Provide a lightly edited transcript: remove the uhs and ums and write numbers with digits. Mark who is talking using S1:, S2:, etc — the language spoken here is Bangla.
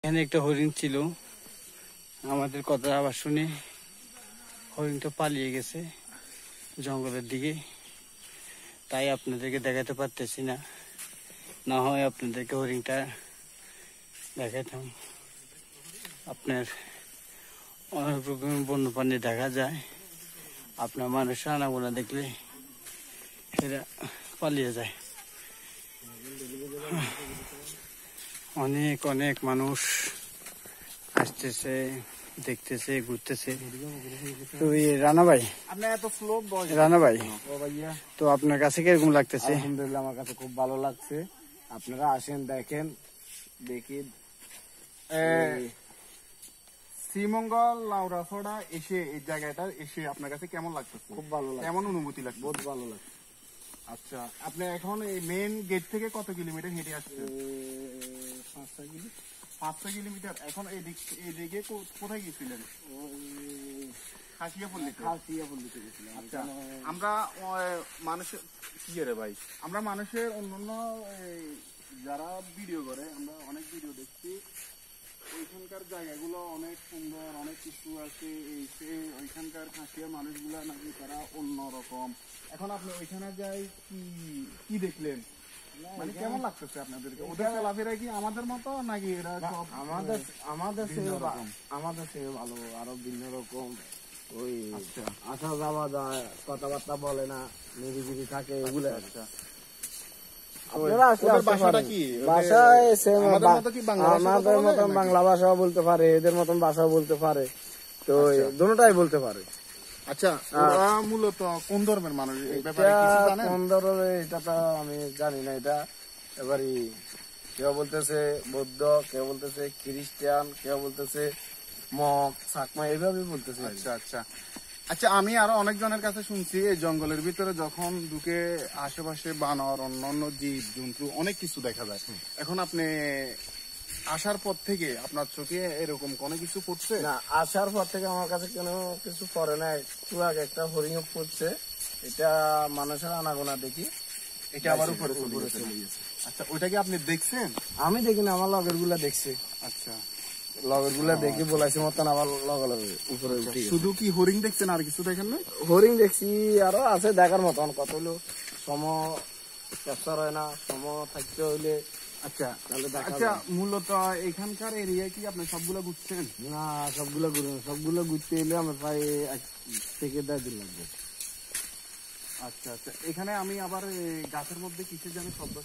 S1: এখানে একটা হরিণ ছিল, আমাদের কথা আবার শুনে হরিণটা পালিয়ে গেছে জঙ্গলের দিকে। তাই আপনাদেরকে দেখাতে পারতেছি না, না হয় আপনাদেরকে হরিণটা দেখাতাম। আপনার অনেক রকমের বন্যপ্রাণী দেখা যায়, আপনার মানুষের আনাগোনা দেখলে এরা পালিয়ে যায়। অনেক অনেক মানুষ আসতেছে, দেখতেছে, ঘুরতেছে। তো রানা ভাই, রানা ভাই, তো আপনার কাছে কিরকম লাগতেছে?
S2: আলহামদুলিল্লাহ, আমার কাছে খুব ভালো লাগছে। আপনারা আসেন, দেখেন, দেখি।
S3: শ্রীমঙ্গল লাউড়াছড়া এসে এই জায়গাটা এসে আপনার কাছে কেমন লাগতেছে?
S2: খুব ভালো লাগছে,
S3: কেমন অনুভূতি লাগছে?
S2: বহুত ভালো লাগছে।
S3: আচ্ছা, আপনি এখন এই মেইন গেট থেকে কত কিলোমিটার হেঁটে আসছেন? 5-6 কিলোমিটার। এখন এইদিকে কোথায় গেছিলেন? খাসিয়াপল্লিতে গেছিলাম। আচ্ছা, আমরা মানুষের কি রে ভাই, আমরা মানুষের অন্যান্য যারা ভিডিও করে, আমরা অনেক ভিডিও দেখছি, ওইখানকার জায়গাগুলো অনেক সুন্দর, অনেক কিছু আছে। ওইখানকার খাসিয়া মানুষগুলা নাকি তারা অন্যরকম। এখন আপনি ওইখানে যাই কি দেখলেন? মানে কেমন লাগতেছে আপনাদেরকে? ওদের চলাফেরা কি আমাদের মতো নাকি এরা
S2: আমাদের চেয়ে ভালো, আরো ভিন্ন রকম। ওই আসা যাওয়া যায়, কথাবার্তা বলে না, নিরিবিলি থাকে, এগুলো।
S3: আচ্ছা,
S2: আমাদের মতন বাংলা ভাষাও বলতে পারে, এদের মতন ভাষাও বলতে পারে, তো দুটোটাই বলতে পারে।
S3: আচ্ছা, ওরা মূলত কোন ধর্মের মানুষ?
S2: কোন ধর্মের এটা তো আমি জানি না। এটা এবারে কেউ বলতেছে বৌদ্ধ, কেউ বলতেছে খ্রিস্টান, কেউ বলতেছে মগ, চাকমা, এইভাবে বলতেছে।
S3: আচ্ছা আচ্ছা আচ্ছা, আমি আরো অনেকজনের কাছে শুনছি এই জঙ্গলের ভিতরে যখন ঢুকে আশেপাশে বানর, অন্যান্য জীব জন্তু অনেক কিছু দেখা যায়। এখন আপনি আসার পর থেকে আপনার চোখে এরকম কোনো কিছু পড়ছে?
S2: না, আসার পর থেকে আমার কাছে কোনো কিছু পড়ে নাই। একটু আগে একটা হরিণ পড়ছে, এটা মানুষের আনাগোনা দেখি,
S3: এটা আবার উপরে চলে গেছে। আচ্ছা, ওইটা কি আপনি দেখছেন?
S2: আমি দেখিনি, আমার লগের গুলা দেখছে।
S3: আচ্ছা,
S2: লগের গুলা দেখি বলাইছে মতন আবার লগে উপরে উঠে।
S3: শুধু কি হরিণ দেখছেন, আর কিছু দেখেন না?
S2: হরিণ দেখছি, আরো আছে দেখার মতন। কত হলো ক্যাপচার হয় না, থাকতে হইলে।
S3: আচ্ছা আচ্ছা, মূলত এখানকার এরিয়া কি আপনি সবগুলো ঘুরছেন?
S2: না, সবগুলো ঘুরতে এলে আমার প্রায় 1 থেকে 1.5 দিন লাগবে।
S3: আচ্ছা আচ্ছা, এখানে আমি আবার গাছের মধ্যে কিসের যেন শব্দ